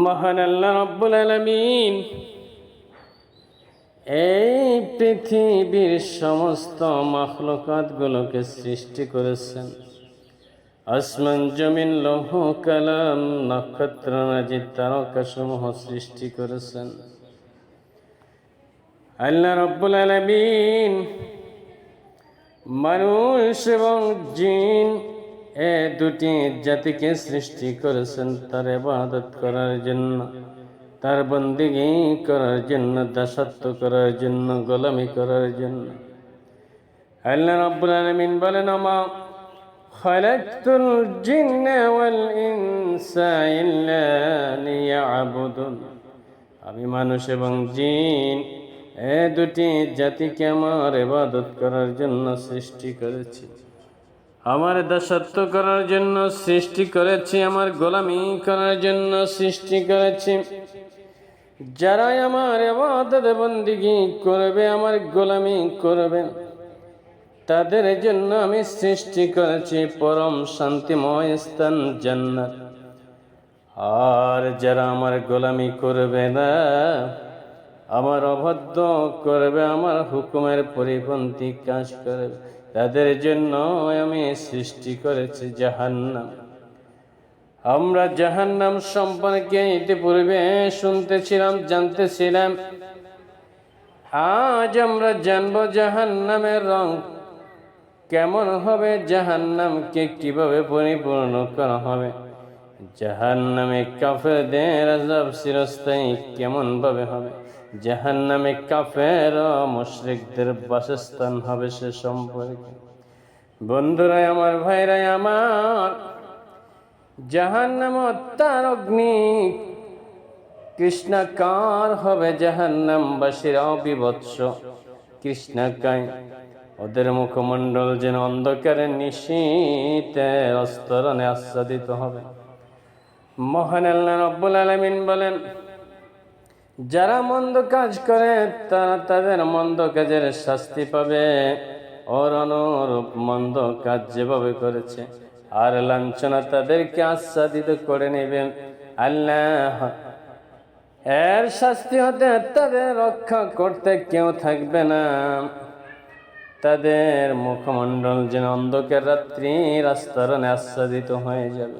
মহান আল্লাহ রাব্বুল আলামিন এই পৃথিবীর সমস্ত মাখলুকাতগুলোকে সৃষ্টি করেছেন। আসমান, জমিন, লৌহ কালাম, নক্ষত্র, নাজির, তারকাসমূহ সৃষ্টি করেছেন। আল্লাহ রাব্বুল আলামিন মানুষ এবং জিন এ দুটি জাতিকে সৃষ্টি করেছেন তার ইবাদত করার জন্য, তার বন্দেগী করার জন্য, দাসত্ব করার জন্য, গোলামি করার জন্য। আল্লাহ রাব্বুল আলামিন বলেন, আমা খালাকতুল জিন্না ওয়াল ইনসা ইল্লা লিয়াবুদুন। আমি মানুষ এবং জিন এ দুটি জাতিকে আমার ইবাদত করার জন্য সৃষ্টি করেছি, আমার দাসত্ব করার জন্য সৃষ্টি করেছি, আমার গোলামি করার জন্য সৃষ্টি করেছি। যারা আমার ইবাদত বন্দেগী করবে, আমার গোলামি করবে, তাদের জন্য আমি সৃষ্টি করেছি পরম শান্তিময় স্থান জান্নাত। আর যারা আমার গোলামি করবে না, আমার অবাধ্য করবে, আমার হুকুমের পরিপন্থী কাজ করবে, তাদের জন্য আমি সৃষ্টি করেছি জাহান্নাম। আমরা জাহান্নাম সম্পর্কে ইতিপূর্বে শুনতেছিলাম, জানতেছিলাম। আজ আমরা জানবো জাহান্নামের রং কেমন হবে, জাহান্নামকে কিভাবে পরিপূর্ণ করা হবে, জাহান্নামে কাফেরদের আযাব চিরস্থায়ী কেমন ভাবে হবে, জাহান্নামে কাফের ও মুশরিকদের বাসস্থান হবে সে সম্পর্কে। বন্ধুরা আমার, ভাইরা আমার, জাহান্নাম তার অগ্নি কৃষ্ণাকার হবে, জাহান্নামবাসীরাও বিভৎস কৃষ্ণাকায়। ওদের মুখমণ্ডল যেন অন্ধকারের নিশীথের আস্তরণে আচ্ছাদিত হবে। মহান আল্লাহ রাব্বুল আলামিন বলেন, যারা মন্দ কাজ করে তারা তাদের মন্দ কাজের শাস্তি পাবে, ওর অনুরূপ মন্দ কাজ যেভাবে করেছে, আর লাঞ্ছনা তাদেরকে আচ্ছাদিত করে নেবেন। আল্লাহ এর শাস্তি হতে তাদের রক্ষা করতে কেউ থাকবে না। তাদের মুখমণ্ডল যেন অন্ধকার রাত্রির আস্তরণে আচ্ছাদিত হয়ে যাবে।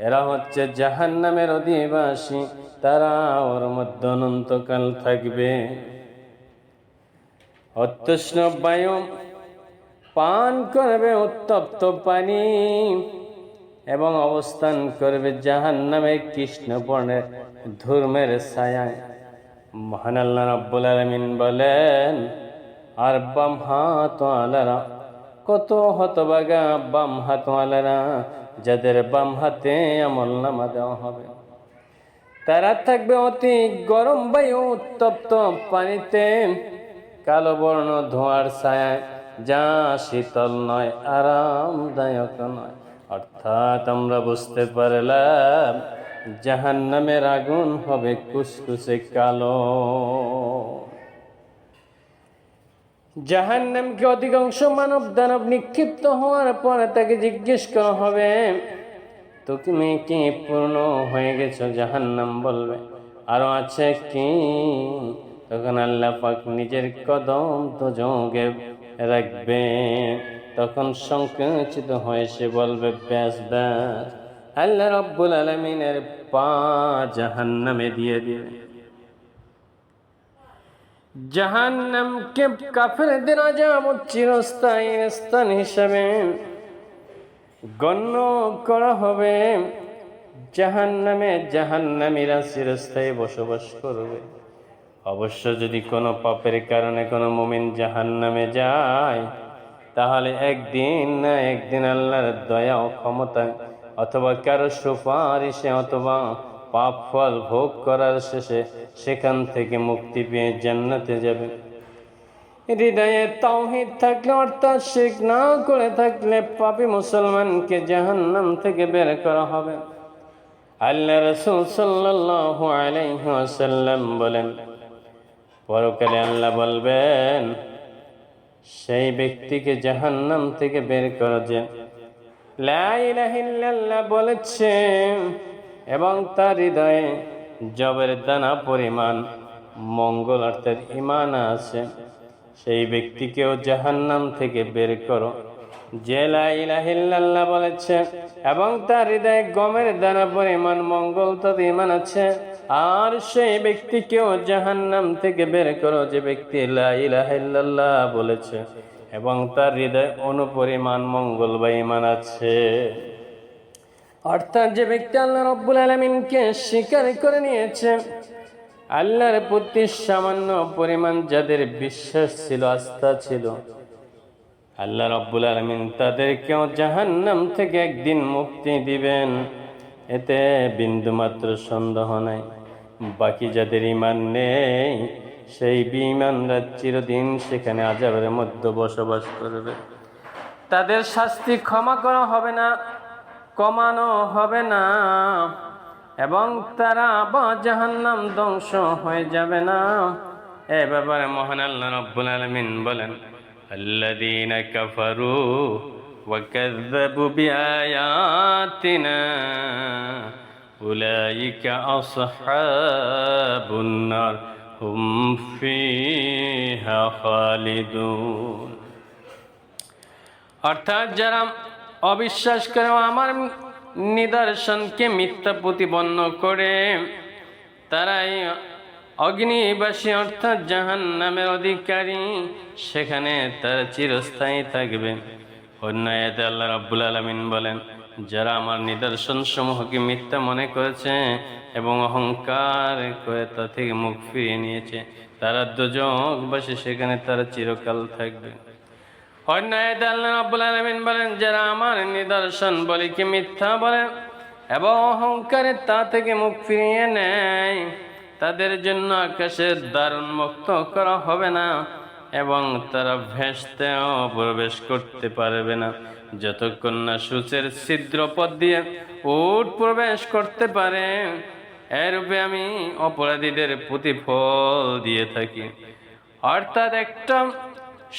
এরা হচ্ছে জাহান্নামের অধিবাসী, তারা ওর মধ্যে অনন্তকাল থাকবে। অতৃষ্ণ বায়ু পান করবে উত্তপ্ত পানি এবং অবস্থান করবে জাহান্নামের কৃষ্ণবর্ণের ধূর্মের ছায়ায়। মহান আল্লাহ রাব্বুল আলামিন বলেন, আর বাম হাতওয়ালারা, কত হতভাগা বাম হাতওয়ালারা, যাদের বাম হাতে আমলনামা দেওয়া হবে, তারা থাকবে অতি গরম বায়ু উত্তপ্ত পানিতে, কালো বর্ণ ধোঁয়ার ছায়ায়, যা শীতল নয়, আরামদায়ক নয়। অর্থাৎ আমরা বুঝতে পারলাম জাহান্নামের আগুন হবে কুচকুচে কালো। জাহান্নামকে অধিকাংশ মানব দানব নিক্ষিপ্ত হওয়ার পরে তাকে জিজ্ঞেস করা হবে, তো তুমি কি পূর্ণ হয়ে গেছো? জাহান্নাম বলবে, আরো আছে কি? তখন আল্লাহ পাক নিজের কদম তো যোগে রাখবে, তখন সংকুচিত হয়ে সে বলবে, ব্যাস ব্যাস। আল্লাহ রাব্বুল আলামিনের পা জাহান্নামে দিয়ে দিবে। জাহান্নামকে কাফেরদের আযাব চিরস্থায়ী স্থান হিসাবে গণ্য করা হবে। জাহান্নামে জাহান্নামীরা চিরস্থায়ী বসবাস করবে। অবশ্য যদি কোনো পাপের কারণে কোনো মুমিন জাহান্নামে যায়, তাহলে একদিন না একদিন আল্লাহর দয়া ও ক্ষমতা অথবা কারো সুপারিশে অথবা পাপ ফল ভোগ করার শেষে সেখান থেকে মুক্তি পেয়ে জান্নাতে যাবে। হৃদয়ে তাওহীদ থাকলে, অর্থাৎ শিরক না করে থাকলে, পাপী মুসলমানকে জাহান্নাম থেকে বের করা হবে। আল্লাহ রাসূল সাল্লাল্লাহু আলাইহি ওয়াসাল্লাম বলেন, পরকালে আল্লাহ বলবেন, সেই ব্যক্তিকে জাহান্নাম থেকে বের করা যে লা ইলাহা ইল্লাল্লাহ বলেছে এবং তার হৃদয়ে জবের দানা পরিমাণ মঙ্গল অর্থাৎ ঈমান আছে, সেই ব্যক্তিকেও জাহান্নাম থেকে বের করো। যে লা ইলাহা ইল্লাল্লাহ বলেছে এবং তার হৃদয়ে গমের দানা পরিমাণ মঙ্গল তথা ঈমান আছে, আর সেই ব্যক্তিকেও জাহান্নাম থেকে বের করো যে ব্যক্তি লা ইলাহা ইল্লাল্লাহ বলেছে এবং তার হৃদয়ে অনুপরিমাণ মঙ্গল বা ঈমান আছে। অর্থাৎ যে ব্যক্তি আল্লাহ রাব্বুল আলামিনকে স্বীকার করে নিয়েছে, আল্লাহর প্রতি সামান্য পরিমাণ যাদের বিশ্বাস ছিল, আস্থা ছিল, আল্লাহ রাব্বুল আলামিন তাদেরকেও জাহান্নাম থেকে একদিন মুক্তি দিবেন, এতে বিন্দুমাত্র সন্দেহ নাই। বাকি যাদের ঈমান নেই, সেই বেঈমানরা চিরদিন সেখানে আযাবের মধ্যে বসবাস করবে। তাদের শাস্তি ক্ষমা করা হবে না, কমানো হবে না, এবং তারা আবার জাহান্নাম ধ্বংস হয়ে যাবে না। এ ব্যাপারে মহান আল্লাহ রাব্বুল আলামিন বলেন, আল্লাযীনা কাফারু ওয়া কাযযাবু বিআয়াতিনা উলাইকা আসহাবুন নার হুম ফিহা খালিদুন। অর্থাৎ যারা অবিশ্বাস করে আমার নিদর্শনকে মিথ্যা প্রতিপন্ন করে, তারাই অগ্নিবাসী অর্থাৎ জাহান্নামের অধিকারী, সেখানে তারা চিরস্থায়ী থাকবে। অন্য আয়াতে আল্লাহ রাব্বুল আলামিন বলেন, যারা আমার নিদর্শন সমূহকে মিথ্যা মনে করেছে এবং অহংকার করে তা থেকে মুখ ফিরিয়ে নিয়েছে, তারা দোজখবাসী, সেখানে তারা চিরকাল থাকবে। অন্য আয়াতে আল্লাহ রাব্বুল আলামিন বলেন, যারা আমার নিদর্শন বলিকে মিথ্যা বলে এবং অহংকারে তা থেকে মুখ ফিরিয়ে নেয়, তাদের জন্য আকাশের দ্বার উন্মুক্ত করা হবে না এবং তারা ভেস্তেও প্রবেশ করতে পারবে না, যতক্ষণ না সূচের ছিদ্র পথ দিয়ে উট প্রবেশ করতে পারে। এরূপে আমি অপরাধীদের প্রতিফল দিয়ে থাকি। অর্থাৎ একটা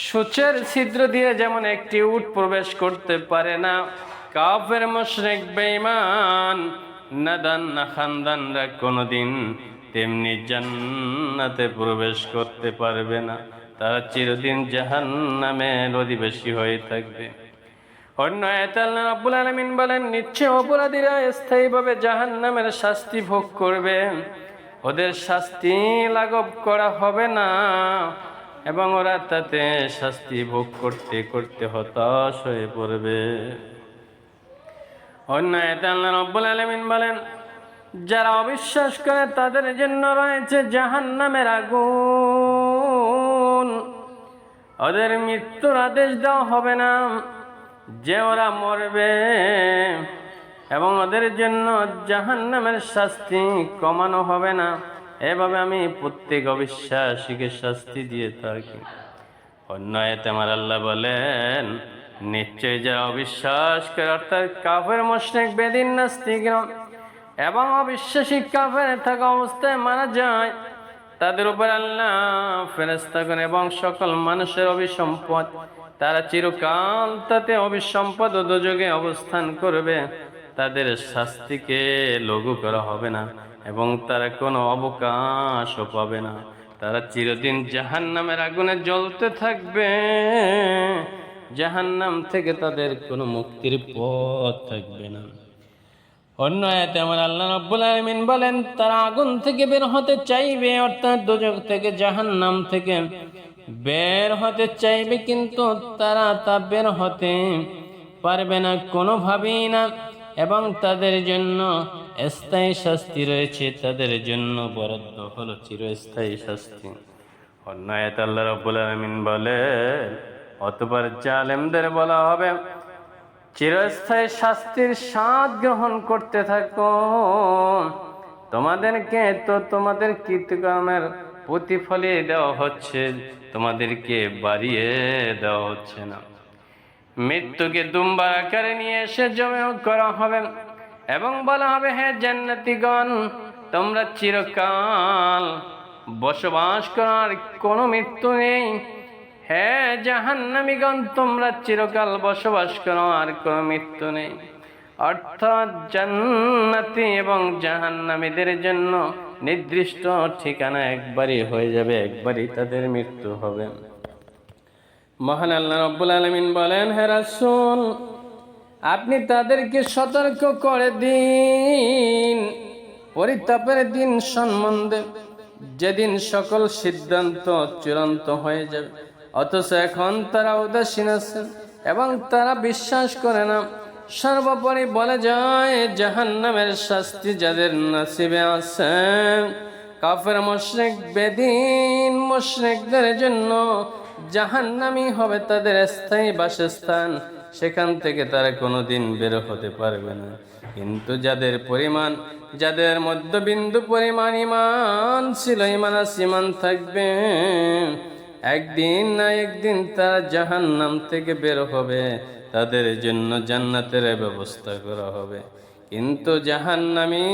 সূচের ছিদ্র দিয়ে যেমন একটি উট প্রবেশ করতে পারে না, কাফের মুশরিক বেঈমান নাদান না খানদানরা কোনোদিন তেমনি জান্নাতে প্রবেশ করতে পারবে না, তারা চিরদিন জাহান্নামের অধিবাসী হয়ে থাকবে। অন্য আয়াতে আল্লাহ রাব্বুল আলামিন বলেন, নিশ্চয় অপরাধীরা স্থায়ীভাবে জাহান্নামের শাস্তি ভোগ করবে, ওদের শাস্তি লাঘব করা হবে না এবং ওরা তাতে শাস্তি ভোগ করতে করতে হতাশ হয়ে পড়বে। অন্য আয়াতে আল্লাহ রাব্বুল আলামিন বলেন, যারা অবিশ্বাস করে তাদের জন্য রয়েছে জাহান্নামের আগুন, ওদের মৃত্যুর আদেশ দেওয়া হবে না যে ওরা মরবে, এবং ওদের জন্য জাহান্নামের শাস্তি কমানো হবে না। এভাবে আমি প্রত্যেক অবিশ্বাসীকে শাস্তি দিয়ে থাকি। অন্য আয়াতে আমার আল্লাহ বলেন, নিশ্চয় যারা অবিশ্বাস করে অর্থাৎ কাফের মুশরিক বেদিন নাস্তিক এবং অবিশ্বাসী কাফের থাকা অবস্থায় মারা যায়, তাদের উপর আল্লাহ ফেরেশতাগণ এবং সকল মানুষের অভিসম্পদ, তারা চিরকাল তাতে অভিসম্পদ ও দোজখে অবস্থান করবে। তাদের শাস্তিকে লঘু করা হবে না এবং তারা কোনো অবকাশও পাবে না, তারা চিরদিন জাহান্নামের আগুনে জ্বলতে থাকবে। জাহান্নাম থেকে তাদের কোনো মুক্তির পথ থাকবে না। অন্য আয়াতে আমার আল্লাহ রাব্বুল আলামিন বলেন, তারা আগুন থেকে বের হতে চাইবে অর্থাৎ দোজখ থেকে, জাহান্নাম থেকে বের হতে চাইবে, কিন্তু তারা তা বের হতে পারবে না কোনোভাবেই না, এবং তাদের জন্য স্থায়ী শাস্তি রয়েছে, তাদের জন্য বরাদ্দ হলো চিরস্থায়ী শাস্তি। অন্য আয়াতে আল্লাহ রাব্বুল আলামিন বলে, অতঃপর জালেমদের বলা হবে, চিরস্থায়ী শাস্তির স্বাদ গ্রহণ করতে থাকো, তোমাদেরকে তো তোমাদের কৃতকর্মের প্রতিফলে দেওয়া হচ্ছে, তোমাদেরকে বাড়িয়ে দেওয়া হচ্ছে না। মৃত্যুকে দুম্বার আকারে নিয়ে এসে জমা করা হবে এবং বলা হবে, হে জান্নাতীগণ, তোমরা চিরকাল বসবাস করার কোনো মৃত্যু নেই। হে জাহান্নামীগণ, তোমরা চিরকাল বসবাস করো, আর কোনো মৃত্যু নেই। অর্থাৎ জান্নাতি এবং জাহান্নামীদের জন্য নির্দিষ্ট ঠিকানা একবারই হয়ে যাবে, একবারই তাদের মৃত্যু হবে। মহান আল্লাহ রাব্বুল আলামিন বলেন, হে রাসূল, আপনি তাদেরকে সতর্ক করে দিন পরিতাপের দিন সম্বন্ধে, যেদিন সকল সিদ্ধান্ত চূড়ান্ত হয়ে যাবে, অথচ এখন তারা উদাসীন আছে এবং তারা বিশ্বাস করে না। সর্বোপরি বলে যায়, জাহান্নামের শাস্তি যাদের নসিবে আছে, কাফের মুশরিক বেদিন মুশরিকদের জন্য জাহান্নামই হবে তাদের স্থায়ী বাসস্থান, সেখান থেকে তারা কোনোদিন বের হতে পারবে না। কিন্তু যাদের মধ্যবিন্দু পরিমাণ ঈমান ছিল, ঈমান থাকবে, একদিন না একদিন তারা জাহান্নাম থেকে বের হবে, তাদের জন্য জান্নাতের ব্যবস্থা করা হবে। কিন্তু জাহান্নামী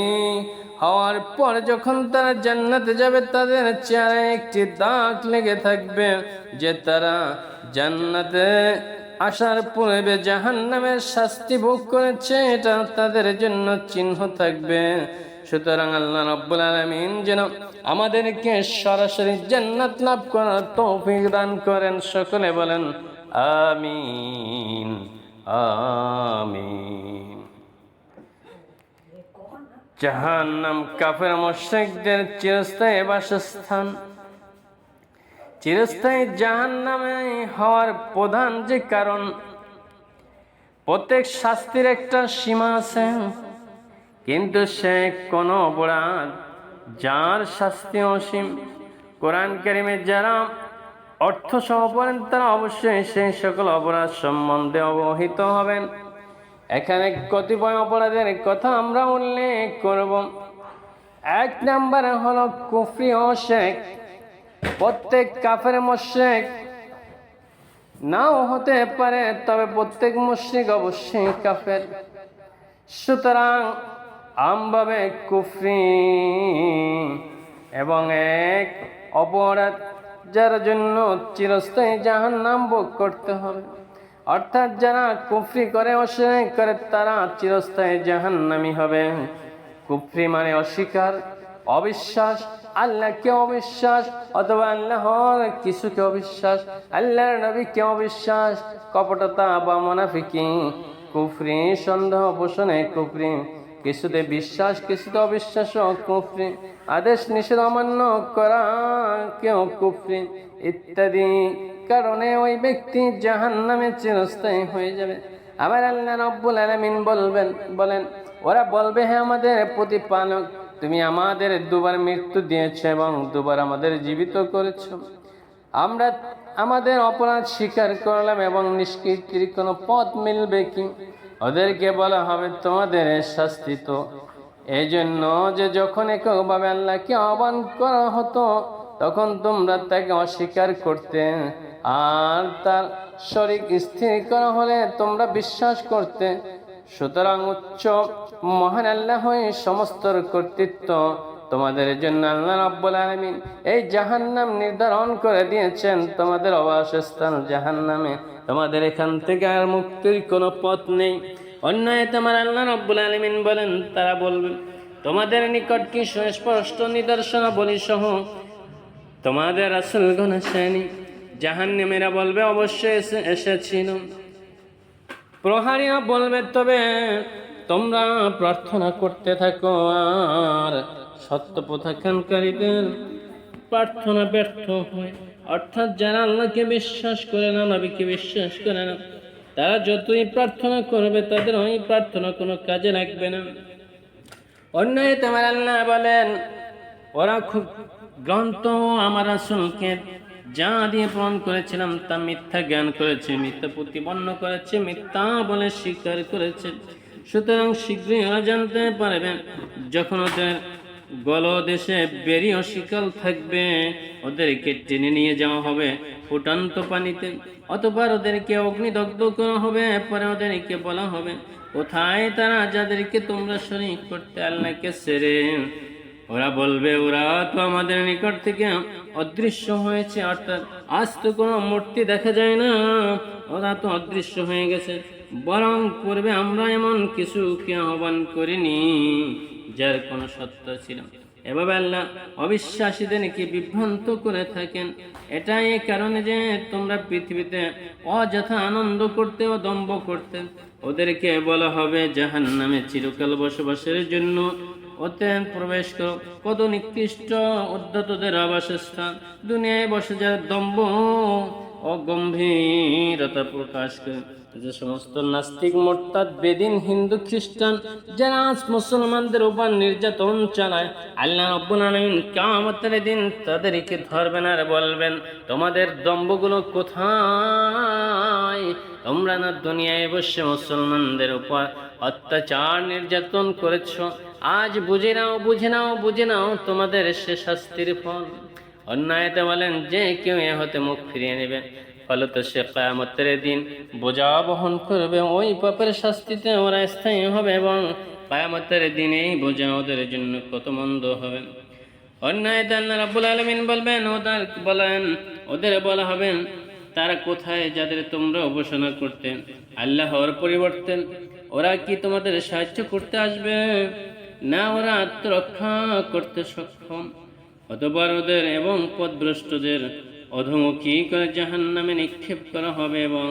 হওয়ার পর যখন তারা জান্নাতে যাবে, তাদের চেহারায় একটি দাগ লেগে থাকবে যে তারা জান্নাতে আসার পূর্বে জাহান্নামের শাস্তি ভোগ করেছে, এটা তাদের জন্য চিহ্ন থাকবে। সুতরাং আল্লাহ রাব্বুল আলামিন যেন আমাদেরকে সরাসরি জান্নাত লাভ করার তৌফিক দান করেন। সকলে বলেন আমিন, আমিন। জাহান্নাম কাফের মুশরিকদের চিরস্থায়ী বাসস্থান। চিরস্থায়ী জাহান্নামে হওয়ার প্রধান যে কারণ, প্রত্যেক শাস্তির একটা সীমা আছে, কিন্তু সে কোন অপরাধ যার শাস্তি অসীম। কোরআন কারীমে যারা অর্থ সহ পড়েন তারা অবশ্যই সেই সকল অপরাধ সম্বন্ধে অবহিত হবেন। এখানে কতিপয় অপরাধের কথা আমরা উল্লেখ করব। এক নম্বরে হলো কুফরি ও শিরক। প্রত্যেক কাফের মুশরিক নাও হতে পারে, তবে প্রত্যেক মুশরিক অবশ্যই কাফের। সুতরাং আমভাবে কুফরি এবং এক অপরাধ যার জন্য চিরস্থায়ী জাহান্নাম ভোগ করতে হবে। অর্থাৎ যারা কুফরি করে, অশিরক করে, তারা চিরস্থায়ী জাহান্নামী হবে। কুফরি মানে অস্বীকার, অবিশ্বাস, আল্লাহকে অবিশ্বাস, অথবা আল্লাহর কিছুকে অবিশ্বাস, আল্লাহর নবীকে অবিশ্বাস, কপটতা বা মুনাফিকি কুফরি, সন্দেহ পোষণে কুফরি, কিছুতে বিশ্বাস কিছুতে অবিশ্বাস কুফরি, আদেশ নিষেধ অমান্য করা কেউ কুফরি ইত্যাদি কারণে ওই ব্যক্তি জাহান্নামে চিরস্থায়ী হয়ে যাবে। আবার আল্লাহ রাব্বুল আলামিন বলেন, ওরা বলবে, হে আমাদের প্রতিপালক, তুমি আমাদের দুবার মৃত্যু দিয়েছো এবং দুবার আমাদের জীবিত করেছো। আমরা আমাদের অপরাধ স্বীকার করলাম এবং নিষ্কৃতির কোনো পথ মিলবে কি? ওদেরকে বলা হবে, তোমাদের শাস্তি তো এই জন্য যে যখন এককভাবে আল্লাহকে আহ্বান করা হতো তখন তোমরা তাকে অস্বীকার করতে, আর তার শরীক স্থির করা হলে তোমরা বিশ্বাস করতে। সুতরাং উচ্চ মহান আল্লাহই সমস্ত কর্তৃত্ব। তোমাদের জন্য আল্লাহ রাব্বুল আলামিন এই জাহান্নাম নির্ধারণ করে দিয়েছেন, তোমাদের অবাসস্থান জাহান্নামে, তোমাদের এখান থেকে আর মুক্তির কোনো পথ নেই। অন্য আয়াতে আমার আল্লাহ রাব্বুল আলামিন বলেন, তারা বলবেন, তোমাদের নিকট কি সুস্পষ্ট নিদর্শনাবলী সহ তোমাদের রাসূলগণ আসেনি? জাহান্নামীরা বলবে, অবশ্যই এসেছিল। প্রহারীরা বলবে, তবে তোমরা প্রার্থনা করতে থাকো, আর সত্য প্রত্যাখ্যানকারীদের প্রার্থনা ব্যর্থ হয়। অর্থাৎ যারা আল্লাহকে বিশ্বাস করে না, নবীকে বিশ্বাস করে না, তারা যতই প্রার্থনা করবে তাদের ওই প্রার্থনা কোনো কাজে লাগবে না। অন্যায় তোমার আল্লাহ বলেন, ওরা খুব গ্রন্থ আমার রাসূলকে যা দিয়ে প্রমাণ করেছিলাম তা মিথ্যা জ্ঞান করেছে, মিথ্যা প্রতিপন্ন করেছে, মিথ্যা বলে স্বীকার করেছে। সুতরাং শীঘ্রই ওরা জানতে পারবেন, যখন ওদের গলদেশে বেরিয়ে শিকল থাকবে, ওদেরকে টেনে নিয়ে যাওয়া হবে ফুটন্ত পানিতে, অতঃপর ওদেরকে অগ্নিদগ্ধ করা হবে। পরে ওদেরকে বলা হবে, কোথায় তারা যাদেরকে তোমরা শরীক করতে আল্লাহকে ছেড়ে? ওরা বলবে, ওরা তো আমাদের নিকট থেকে অদৃশ্য হয়েছে। অর্থাৎ আজ তো কোনো মূর্তি দেখা যায় না, ওরা তো অদৃশ্য হয়ে গেছে। বরং পূর্বে আমরা এমন কিছুকে আহ্বান করিনি যার কোনো সত্য ছিল। এভাবে আল্লাহ অবিশ্বাসীদেরকে বিভ্রান্ত করে থাকেন। এটাই এই কারণে যে তোমরা পৃথিবীতে অযথা আনন্দ করতে ও দম্ভ করতে, ওদেরকে বলা হবে জাহান্নামে চিরকাল বসবাসের জন্য ওতে প্রবেশ করো। কত নিকৃষ্ট উদ্ধতদের আবাসস্থান। দুনিয়ায় বসে যারা দম্ভ ও গম্ভীরতা প্রকাশ করে, যে সমস্ত নাস্তিক, মোরতাদ, বেদিন, হিন্দু, খ্রিস্টান যারা আজ মুসলমানদের উপর নির্যাতন চালায়, আল্লাহ রাব্বুল আলামিন কিয়ামতের দিন তাদেরকে ধরবেন আর বলবেন, তোমাদের দম্ভগুলো কোথায়? তোমরা না দুনিয়ায় বসে মুসলমানদের উপর অত্যাচার নির্যাতন করেছ, আজ বুঝে নাও, বুঝে নাও, বুঝে নাও তোমাদের সে শাস্তির ফল। অন্যায়তে বলেন যে কেউ এ হতে মুখ ফিরিয়ে নেবে, ফলত সে কিয়ামতের দিন বোঝা বহন করবে, ওই পাপের শাস্তিতে ওরা স্থায়ী হবে এবং কিয়ামতের দিনে এই বোঝা ওদের জন্য কত মন্দ হবে। অন্যায়তে আল্লাহ রাব্বুল আলামিন ওদের বলা হবে, তারা কোথায় যাদের তোমরা উপাসনা করতে আল্লাহর পরিবর্তে? ওরা কি তোমাদের সাহায্য করতে আসবে? না, ওরা আত্মরক্ষা করতে সক্ষম। অতঃপর ওদের এবং পথভ্রষ্টদের অধমুখী করে জাহান্নামে নিক্ষেপ করা হবে এবং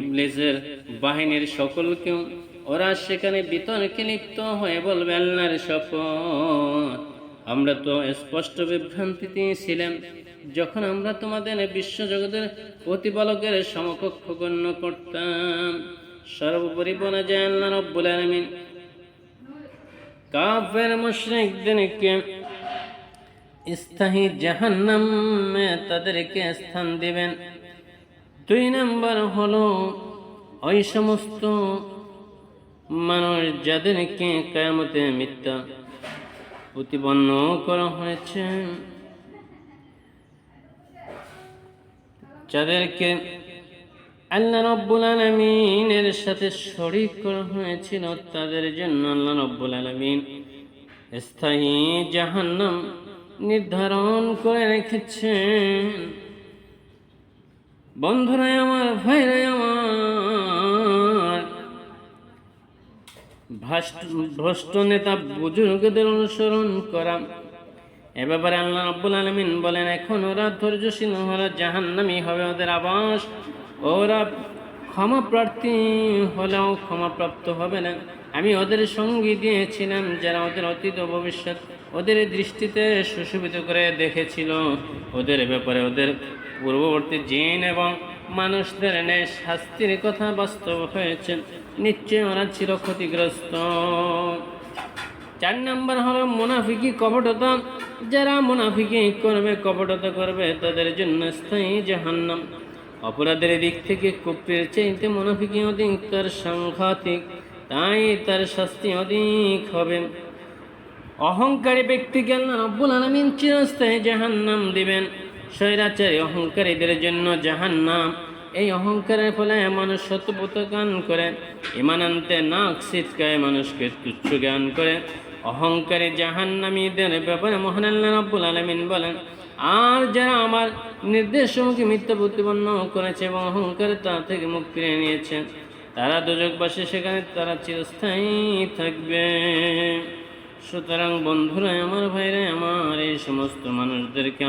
ইবলিসের বাহিনীর সকলকেও। ওরা সেখানে বিতর্কে লিপ্ত হয়ে বলবে, আল্লাহর শপথ, আমরা তো স্পষ্ট বিভ্রান্তিতে ছিলাম যখন আমরা তোমাদের বিশ্বজগতের প্রতিপালকের সমকক্ষ গণ্য করতাম। সর্বোপরি বলা যায় আল্লাহ রাব্বুল আলামিন কাফের মুশরিকদেরকে স্থায়ী জাহান্নামে তাদেরকে স্থান দিবেন। 2 নম্বর হলো ওই সমস্ত মানুষ যাদেরকে কিয়ামতে মিথ্যা প্রতিপন্ন করা হয়েছে, যাদেরকে আল্লাহ রাব্বুল আলামিনের সাথে শরীক করা হয়েছিল, তাদের জন্য আল্লাহ রাব্বুল আলামিন স্থায়ী জাহান্নাম নির্ধারণ করে রেখেছেন। বন্ধুরা আমার, ভাইরা আমার, ভ্রষ্ট নেতা বুজুর্গদের অনুসরণ করা, এ ব্যাপারে আল্লাহ রাব্বুল আলামিন বলেন, এখন ওরা ধৈর্যশীল, ওরা জাহান্নামী হবে ওদের আবাস। ওরা ক্ষমা প্রার্থী হলেও ক্ষমাপ্রাপ্ত হবে না। আমি ওদের সঙ্গী দিয়েছিলাম যারা ওদের অতীত ও ভবিষ্যৎ ওদের দৃষ্টিতে সুশোভিত করে দেখেছিল। ওদের ব্যাপারে ওদের পূর্ববর্তী জিন এবং মানুষদের ন্যায় শাস্তির কথা বাস্তব হয়েছে। নিশ্চয় ওরা ছিল ক্ষতিগ্রস্ত। 4 নম্বর হলো মুনাফিকি, কপটতা। যারা মুনাফিকি করবে, কপটতা করবে, তাদের জন্য স্থায়ী জাহান্নাম। অপরাধের দিক থেকে কুফরির চাইতে মুনাফিকি অধিক তার সাংঘাতিক, তাই তার শাস্তি অধিক হবে। অহংকারী ব্যক্তিকে আল্লাহ রাব্বুল আলামিন চিরস্থায়ী জাহান্নাম দিবেন। স্বৈরাচারী অহংকারীদের জন্য জাহান্নাম। এই অহংকারের ফলে মানুষ শতপ্রতারণ করে, ঈমান আনতে নাক ছিটকায়, মানুষকে তুচ্ছ জ্ঞান করে। অহংকারী জাহান্নামীদের ব্যাপারে মহান আল্লাহ রাব্বুল আলামিন বলেন, আর যারা আমার নির্দেশসমূহকে মিথ্যা প্রতিপন্ন করেছে এবং অহংকারে তা থেকে মুখ ফিরিয়ে নিয়েছে, তারা দোজখবাসী, সেখানে তারা চিরস্থায়ী থাকবে। সুতরাং বন্ধুরা আমার, ভাইরা আমার, এই সমস্ত মানুষদেরকে